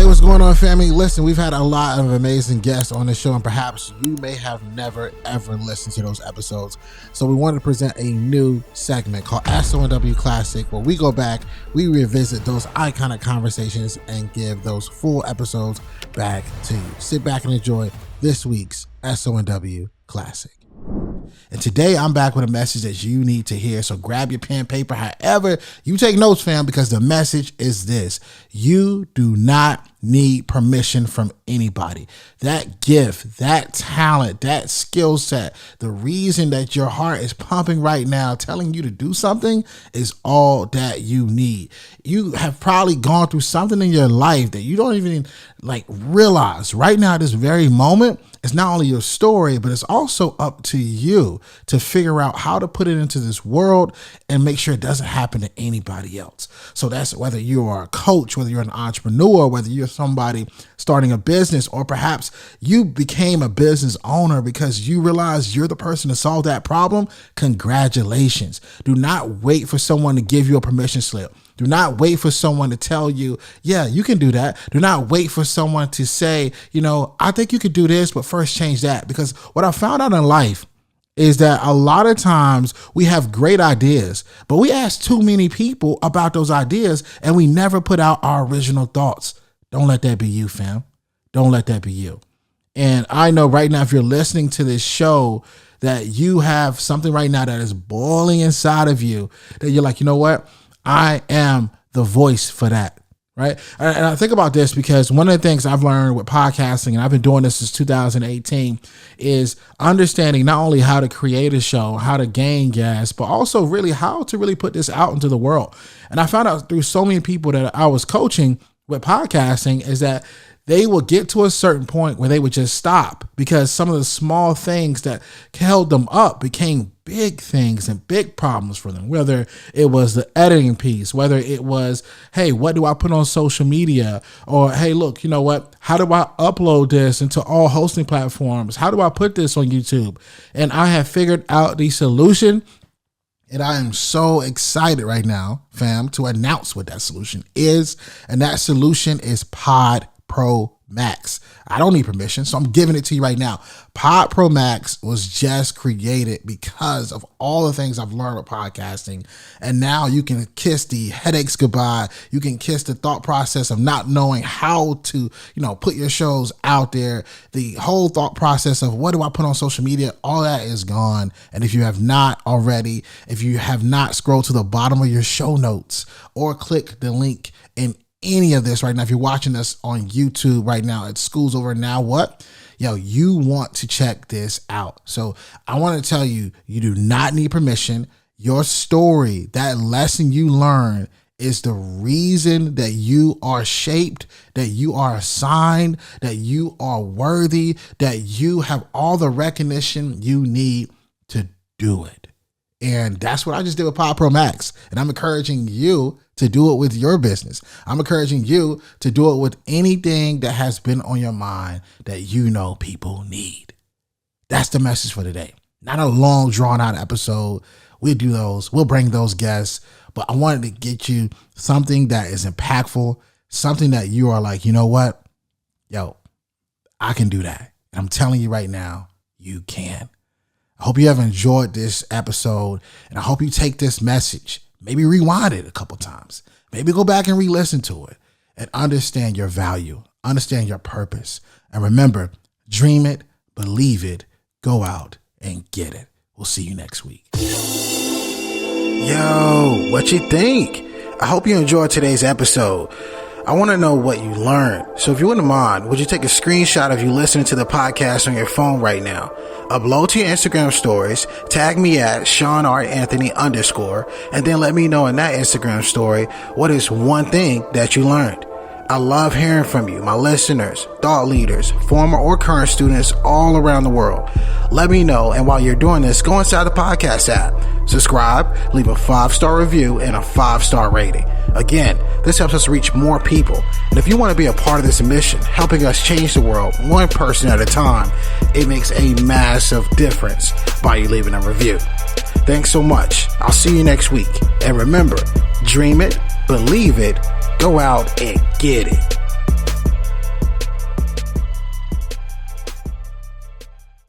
What's going on, family? Listen, we've had a lot of amazing guests on the show, and perhaps you may have never ever listened to those episodes. So we wanted to present a new segment called SONW Classic, where we go back, we revisit those iconic conversations and give those full episodes back to you. Sit back and enjoy this week's SONW Classic. And today I'm back with a message that you need to hear. So grab your pen, paper, however you take notes, fam, because the message is this: you do not need permission from anybody. That gift, that talent, that skill set, the reason that your heart is pumping right now, telling you to do something, is all that you need. You have probably gone through something in your life that you don't even realize right now at this very moment. It's not only your story, but it's also up to you to figure out how to put it into this world and make sure it doesn't happen to anybody else. So that's whether you are a coach, whether you're an entrepreneur, whether you're somebody starting a business, or perhaps you became a business owner because you realize you're the person to solve that problem. Congratulations. Do not wait for someone to give you a permission slip. Do not wait for someone to tell you, yeah, you can do that. Do not wait for someone to say, I think you could do this, but first change that. Because what I found out in life is that a lot of times we have great ideas, but we ask too many people about those ideas and we never put out our original thoughts. Don't let that be you, fam. Don't let that be you. And I know right now, if you're listening to this show, that you have something right now that is boiling inside of you, that you're like, you know what? I am the voice for that, right? And I think about this because one of the things I've learned with podcasting, and I've been doing this since 2018, is understanding not only how to create a show, how to gain guests, but also really how to really put this out into the world. And I found out through so many people that I was coaching with podcasting is that they will get to a certain point where they would just stop because some of the small things that held them up became big things and big problems for them, whether it was the editing piece, whether it was, hey, what do I put on social media? Or, hey, look, you know what? How do I upload this into all hosting platforms? How do I put this on YouTube? And I have figured out the solution. And I am so excited right now, fam, to announce what that solution is. And that solution is Pod Pro Max. I don't need permission, so I'm giving it to you right now. Pod Pro Max was just created because of all the things I've learned with podcasting. And now you can kiss the headaches goodbye. You can kiss the thought process of not knowing how to, put your shows out there. The whole thought process of what do I put on social media, all that is gone. And if you have not already, if you have not scrolled to the bottom of your show notes or click the link in any of this right now, if you're watching us on YouTube right now, at School's Over Now, you want to check this out. So I want to tell you, you do not need permission. Your story, that lesson you learn, is the reason that you are shaped, that you are assigned, that you are worthy, that you have all the recognition you need to do it. And that's what I just did with Pod Pro Max. And I'm encouraging you to do it with your business. I'm encouraging you to do it with anything that has been on your mind that people need. That's the message for today. Not a long, drawn out episode. We'll do those. We'll bring those guests. But I wanted to get you something that is impactful, something that you are like, you know what? I can do that. And I'm telling you right now, you can. I hope you have enjoyed this episode, and I hope you take this message, maybe rewind it a couple times, maybe go back and re-listen to it and understand your value, understand your purpose. And remember, dream it, believe it, go out and get it. We'll see you next week. Yo, what you think? I hope you enjoyed today's episode. I want to know what you learned. So if you wouldn't mind, would you take a screenshot of you listening to the podcast on your phone right now? Upload to your Instagram stories, tag me at Shawn R. Anthony _, and then let me know in that Instagram story what is one thing that you learned. I love hearing from you, my listeners, thought leaders, former or current students all around the world. Let me know, and while you're doing this, go inside the podcast app, subscribe, leave a 5-star review and a 5-star rating. Again, this helps us reach more people. And if you want to be a part of this mission, helping us change the world one person at a time, it makes a massive difference by you leaving a review. Thanks so much. I'll see you next week. And remember, dream it, believe it, go out and get it.